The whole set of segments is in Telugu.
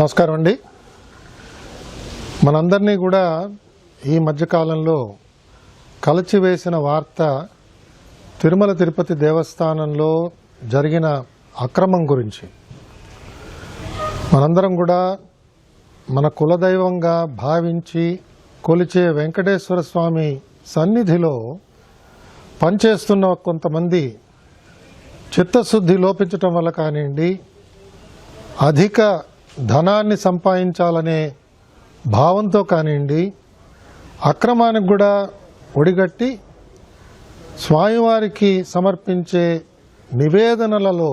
నమస్కారం అండి. మనందరినీ కూడా ఈ మధ్యకాలంలో కలిచివేసిన వార్త తిరుమల తిరుపతి దేవస్థానంలో జరిగిన అక్రమం గురించి. మనందరం కూడా మన కులదైవంగా భావించి కొలిచే వెంకటేశ్వర స్వామి సన్నిధిలో పనిచేస్తున్న కొంతమంది చిత్తశుద్ధి లోపించటం వల్ల కానివ్వండి, అధిక ధనాన్ని సంపాదించాలనే భావంతో కానివ్వండి, అక్రమానికి కూడా ఒడిగట్టి స్వామివారికి సమర్పించే నివేదనలలో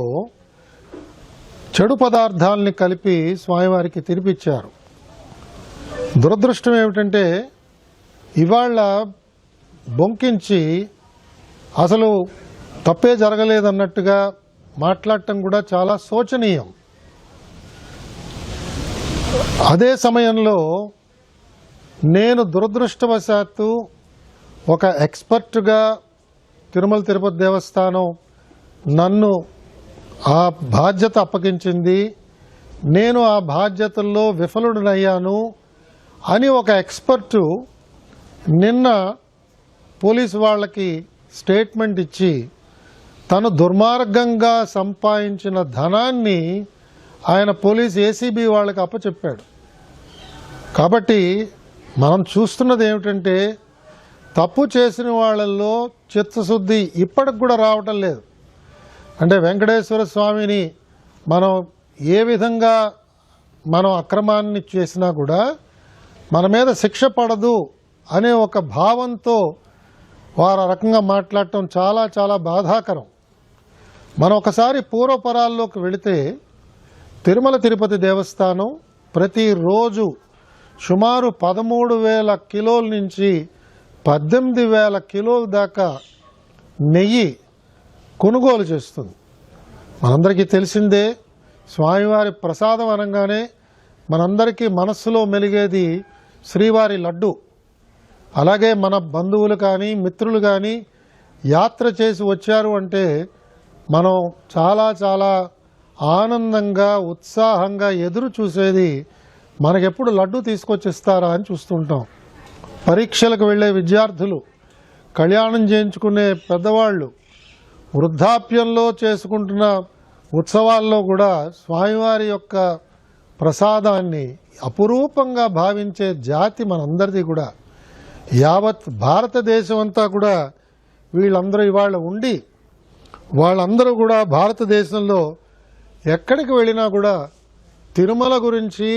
చెడు పదార్థాలని కలిపి స్వామివారికి తినిపించారు. దురదృష్టం ఏమిటంటే ఇవాళ బొంకించి అసలు తప్పే జరగలేదన్నట్టుగా మాట్లాడటం కూడా చాలా శోచనీయం. అదే సమయంలో నేను దురదృష్టవశాత్తు ఒక ఎక్స్పర్ట్గా తిరుమల తిరుపతి దేవస్థానం నన్ను ఆ బాధ్యత అప్పగించింది, నేను ఆ బాధ్యతల్లో విఫలుడనయ్యాను అని ఒక ఎక్స్పర్టు నిన్న పోలీసు వాళ్ళకి స్టేట్మెంట్ ఇచ్చి తను దుర్మార్గంగా సంపాదించిన ధనాన్ని ఆయన పోలీస్ ఏసీబీ వాళ్ళకి అప్పచెప్పాడు. కాబట్టి మనం చూస్తున్నది ఏమిటంటే తప్పు చేసిన వాళ్ళల్లో చిత్తశుద్ధి ఇప్పటికి కూడా రావటం లేదు. అంటే వెంకటేశ్వర స్వామిని మనం ఏ విధంగా మనం అక్రమాన్ని చేసినా కూడా మన మీద శిక్ష పడదు అనే ఒక భావంతో వారు ఆ రకంగా మాట్లాడటం చాలా చాలా బాధాకరం. మనం ఒకసారి పూర్వపరాల్లోకి వెళితే తిరుమల తిరుపతి దేవస్థానం ప్రతిరోజు సుమారు 13,000 కిలోల నుంచి 18,000 కిలోల దాకా నెయ్యి కొనుగోలు చేస్తుంది. మనందరికీ తెలిసిందే, స్వామివారి ప్రసాదం అనగానే మనందరికీ మనస్సులో మెలిగేది శ్రీవారి లడ్డు. అలాగే మన బంధువులు కానీ మిత్రులు కానీ యాత్ర చేసి వచ్చారు అంటే మనం చాలా చాలా ఆనందంగా ఉత్సాహంగా ఎదురు చూసేది మనకెప్పుడు లడ్డు తీసుకొచ్చిస్తారా అని చూస్తుంటాం. పరీక్షలకు వెళ్ళే విద్యార్థులు, కళ్యాణం చేయించుకునే పెద్దవాళ్ళు, వృద్ధాప్యంలో చేసుకుంటున్న ఉత్సవాల్లో కూడా స్వామివారి యొక్క ప్రసాదాన్ని అపురూపంగా భావించే జాతి మనందరిది కూడా. యావత్ భారతదేశం అంతా కూడా వీళ్ళందరూ ఇవాళ ఉండి వాళ్ళందరూ కూడా భారతదేశంలో ఎక్కడికి వెళ్ళినా కూడా తిరుమల గురించి,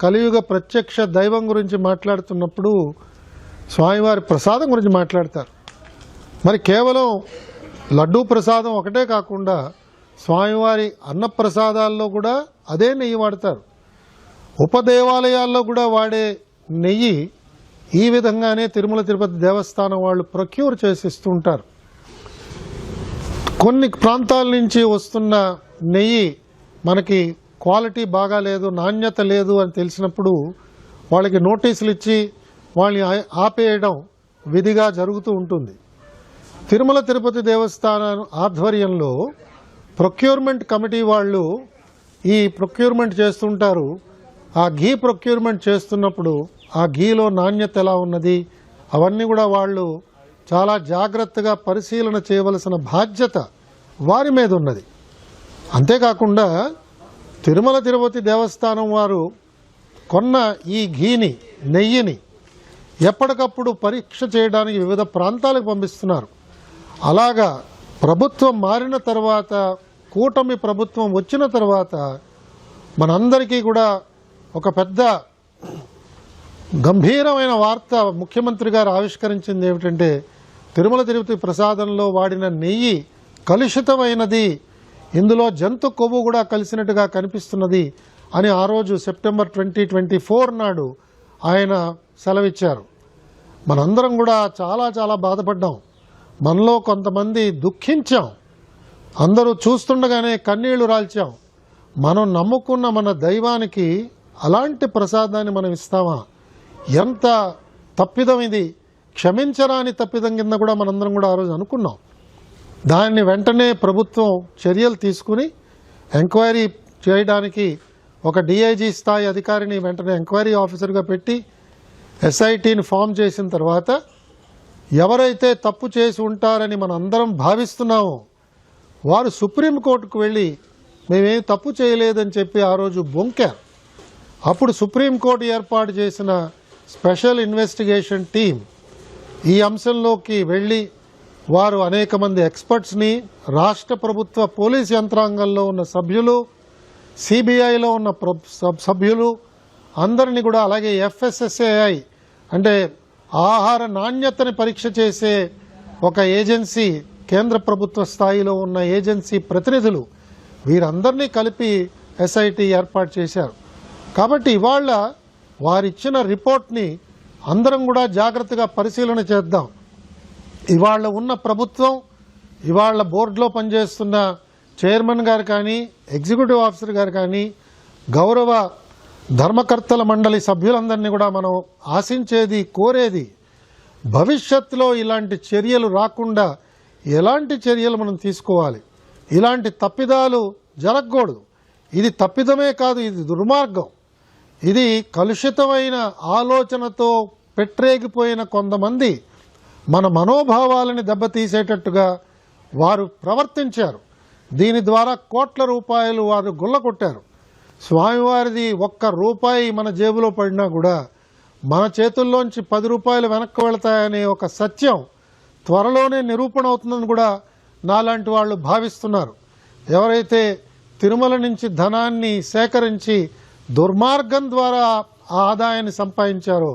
కలియుగ ప్రత్యక్ష దైవం గురించి మాట్లాడుతున్నప్పుడు స్వామివారి ప్రసాదం గురించి మాట్లాడతారు. మరి కేవలం లడ్డూ ప్రసాదం ఒకటే కాకుండా స్వామివారి అన్నప్రసాదాల్లో కూడా అదే నెయ్యి వాడతారు. ఉపదేవాలయాల్లో కూడా వాడే నెయ్యి ఈ విధంగానే తిరుమల తిరుపతి దేవస్థానం వాళ్ళు ప్రొక్యూర్ చేసి ఇస్తుంటారు. కొన్ని ప్రాంతాల నుంచి వస్తున్న నెయ్యి మనకి క్వాలిటీ బాగాలేదు, నాణ్యత లేదు అని తెలిసినప్పుడు వాళ్ళకి నోటీసులు ఇచ్చి వాళ్ళని ఆపేయడం విధిగా జరుగుతూ ఉంటుంది. తిరుమల తిరుపతి దేవస్థానం ఆధ్వర్యంలో ప్రొక్యూర్మెంట్ కమిటీ వాళ్ళు ఈ ప్రొక్యూర్మెంట్ చేస్తుంటారు. ఆ ఘీ ప్రొక్యూర్మెంట్ చేస్తున్నప్పుడు ఆ ఘీలో నాణ్యత ఎలా ఉన్నది అవన్నీ కూడా వాళ్ళు చాలా జాగ్రత్తగా పరిశీలన చేయవలసిన బాధ్యత వారి మీద ఉన్నది. అంతేకాకుండా తిరుమల తిరుపతి దేవస్థానం వారు కొన్న ఈ ఘీని, నెయ్యిని ఎప్పటికప్పుడు పరీక్ష చేయడానికి వివిధ ప్రాంతాలకు పంపిస్తున్నారు. అలాగా ప్రభుత్వం మారిన తర్వాత, కూటమి ప్రభుత్వం వచ్చిన తర్వాత మనందరికీ కూడా ఒక పెద్ద గంభీరమైన వార్త ముఖ్యమంత్రి గారు ఆవిష్కరించింది ఏమిటంటే తిరుమల తిరుపతి ప్రసాదంలో వాడిన నెయ్యి కలుషితమైనది, ఇందులో జంతు కొవ్వు కూడా కలిసినట్టుగా కనిపిస్తున్నది అని ఆ రోజు సెప్టెంబర్ 2024 నాడు ఆయన సెలవిచ్చారు. మనందరం కూడా చాలా చాలా బాధపడ్డాం. మనలో కొంతమంది దుఃఖించాం. అందరూ చూస్తుండగానే కన్నీళ్లు రాల్చాం. మనం నమ్ముకున్న మన దైవానికి అలాంటి ప్రసాదాన్ని మనం ఇస్తామా? ఎంత తప్పిదం ఇది! క్షమించరాని తప్పిదం కింద కూడా మనందరం కూడా ఆ రోజు అనుకున్నాం. దాన్ని వెంటనే ప్రభుత్వం చర్యలు తీసుకుని ఎంక్వైరీ చేయడానికి ఒక డిఐజీ స్థాయి అధికారిని వెంటనే ఎంక్వైరీ ఆఫీసర్గా పెట్టి ఎస్ఐటీని ఫామ్ చేసిన తర్వాత ఎవరైతే తప్పు చేసి ఉంటారని మనం అందరం భావిస్తున్నామో వారు సుప్రీంకోర్టుకు వెళ్ళి మేమేం తప్పు చేయలేదని చెప్పి ఆ రోజు బొంకారు. అప్పుడు సుప్రీంకోర్టు ఏర్పాటు చేసిన స్పెషల్ ఇన్వెస్టిగేషన్ టీం ఈ అంశంలోకి వెళ్ళి వారు అనేక మంది ఎక్స్పర్ట్స్ని, రాష్ట్ర ప్రభుత్వ పోలీస్ యంత్రాంగంలో ఉన్న సభ్యులు, సిబిఐలో ఉన్న సభ్యులు అందరినీ కూడా, అలాగే FSSAI అంటే ఆహార నాణ్యతని పరీక్ష చేసే ఒక ఏజెన్సీ, కేంద్ర ప్రభుత్వ స్థాయిలో ఉన్న ఏజెన్సీ ప్రతినిధులు, వీరందరినీ కలిపి SIT ఏర్పాటు చేశారు. కాబట్టి ఇవాళ వారిచ్చిన రిపోర్ట్ని అందరం కూడా జాగ్రత్తగా పరిశీలన చేద్దాం. ఇవాళ ఉన్న ప్రభుత్వం, ఇవాళ బోర్డులో పనిచేస్తున్న చైర్మన్ గారు కానీ, ఎగ్జిక్యూటివ్ ఆఫీసర్ గారు కానీ, గౌరవ ధర్మకర్తల మండలి సభ్యులందరినీ కూడా మనం ఆశించేది, కోరేది, భవిష్యత్తులో ఇలాంటి చర్యలు రాకుండా ఎలాంటి చర్యలు మనం తీసుకోవాలి. ఇలాంటి తప్పిదాలు జరగకూడదు. ఇది తప్పిదమే కాదు, ఇది దుర్మార్గం. ఇది కలుషితమైన ఆలోచనతో పెట్టరేగిపోయిన కొంతమంది మన మనోభావాలని దెబ్బతీసేటట్టుగా వారు ప్రవర్తించారు. దీని ద్వారా కోట్ల రూపాయలు వారు గుల్లకొట్టారు. స్వామివారిది ఒక్క రూపాయి మన జేబులో పడినా కూడా మన చేతుల్లోంచి 10 రూపాయలు వెనక్కి వెళతాయనే ఒక సత్యం త్వరలోనే నిరూపణ అవుతుందని కూడా నాలాంటి వాళ్ళు భావిస్తున్నారు. ఎవరైతే తిరుమల నుంచి ధనాన్ని సేకరించి దుర్మార్గం ద్వారా ఆ ఆదాయాన్ని సంపాదించారో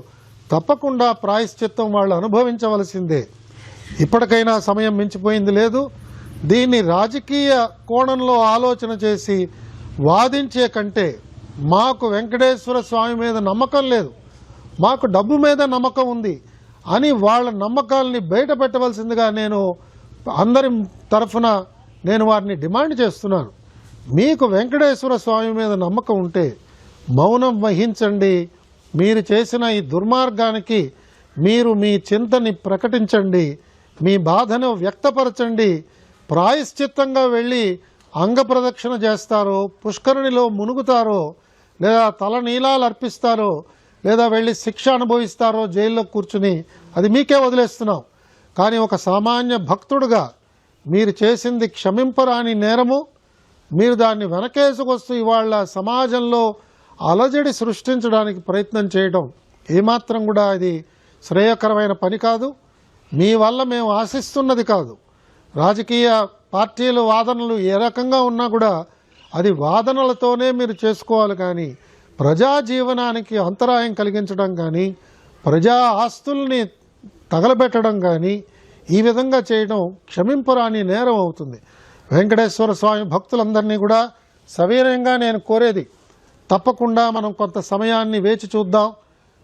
తప్పకుండా ప్రాయశ్చిత్తం వాళ్ళు అనుభవించవలసిందే. ఇప్పటికైనా సమయం మించిపోయింది లేదు. దీన్ని రాజకీయ కోణంలో ఆలోచన చేసి వాదించే కంటే మాకు వెంకటేశ్వర స్వామి మీద నమ్మకం లేదు, మాకు డబ్బు మీద నమ్మకం ఉంది అని వాళ్ళ నమ్మకాలని బయట పెట్టవలసిందిగా నేను అందరి తరఫున నేను వారిని డిమాండ్ చేస్తున్నాను. మీకు వెంకటేశ్వర స్వామి మీద నమ్మకం ఉంటే మౌనం వహించండి. మీరు చేసిన ఈ దుర్మార్గానికి మీరు మీ చింతని ప్రకటించండి, మీ బాధను వ్యక్తపరచండి. ప్రాయశ్చిత్తంగా వెళ్ళి అంగ ప్రదక్షిణ చేస్తారో, పుష్కరిణిలో మునుగుతారో, లేదా తల నీలాలు అర్పిస్తారో, లేదా వెళ్ళి శిక్ష అనుభవిస్తారో జైల్లో కూర్చుని, అది మీకే వదిలేస్తున్నాం. కానీ ఒక సామాన్య భక్తుడుగా మీరు చేసింది క్షమింపరాని నేరము. మీరు దాన్ని వెనకేసుకొస్తూ ఇవాళ సమాజంలో అలజడి సృష్టించడానికి ప్రయత్నం చేయడం ఏమాత్రం కూడా అది శ్రేయకరమైన పని కాదు. మీ వల్ల మేము ఆశిస్తున్నది కాదు. రాజకీయ పార్టీల వాదనలు ఏ రకంగా ఉన్నా కూడా అది వాదనలతోనే మీరు చేసుకోవాలి. కానీ ప్రజా జీవనానికి అంతరాయం కలిగించడం కానీ, ప్రజా ఆస్తుల్ని తగలబెట్టడం కానీ ఈ విధంగా చేయడం క్షమింపరాని నేరం అవుతుంది. వెంకటేశ్వర స్వామి భక్తులందరినీ కూడా సవినయంగా నేను కోరేది, తప్పకుండా మనం కొంత సమయాన్ని వేచి చూద్దాం.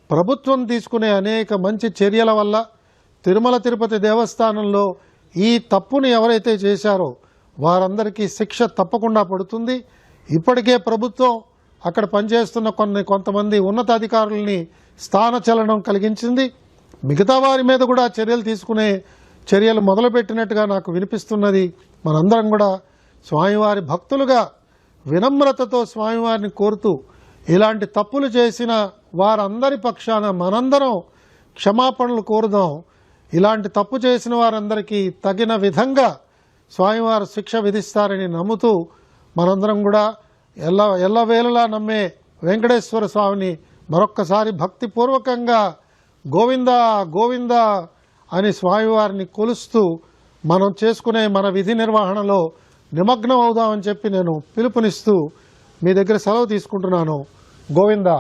ప్రభుత్వం తీసుకునే అనేక మంచి చర్యల వల్ల తిరుమల తిరుపతి దేవస్థానంలో ఈ తప్పుని ఎవరైతే చేశారో వారందరికీ శిక్ష తప్పకుండా పడుతుంది. ఇప్పటికే ప్రభుత్వం అక్కడ పనిచేస్తున్న కొంతమంది ఉన్నతాధికారుల్ని స్థానచలనం కలిగించింది. మిగతా వారి మీద కూడా చర్యలు తీసుకునే చర్యలు మొదలుపెట్టినట్టుగా నాకు వినిపిస్తున్నది. మనందరం కూడా స్వామివారి భక్తులుగా వినమ్రతతో స్వామివారిని కోరుతూ ఇలాంటి తప్పులు చేసిన వారందరి పక్షాన మనందరం క్షమాపణలు కోరుదాం. ఇలాంటి తప్పు చేసిన వారందరికీ తగిన విధంగా స్వామివారు శిక్ష విధిస్తారని నమ్ముతూ మనందరం కూడా ఎల్లవేళలా నమ్మే వెంకటేశ్వర స్వామిని మరొక్కసారి భక్తిపూర్వకంగా గోవిందా గోవిందా అని స్వామివారిని కొలుస్తూ మనం చేసుకునే మన విధి నిర్వహణలో నిమగ్నం అవుదామని చెప్పి నేను పిలుపునిస్తూ మీ దగ్గర సెలవు తీసుకుంటున్నాను. గోవిందా.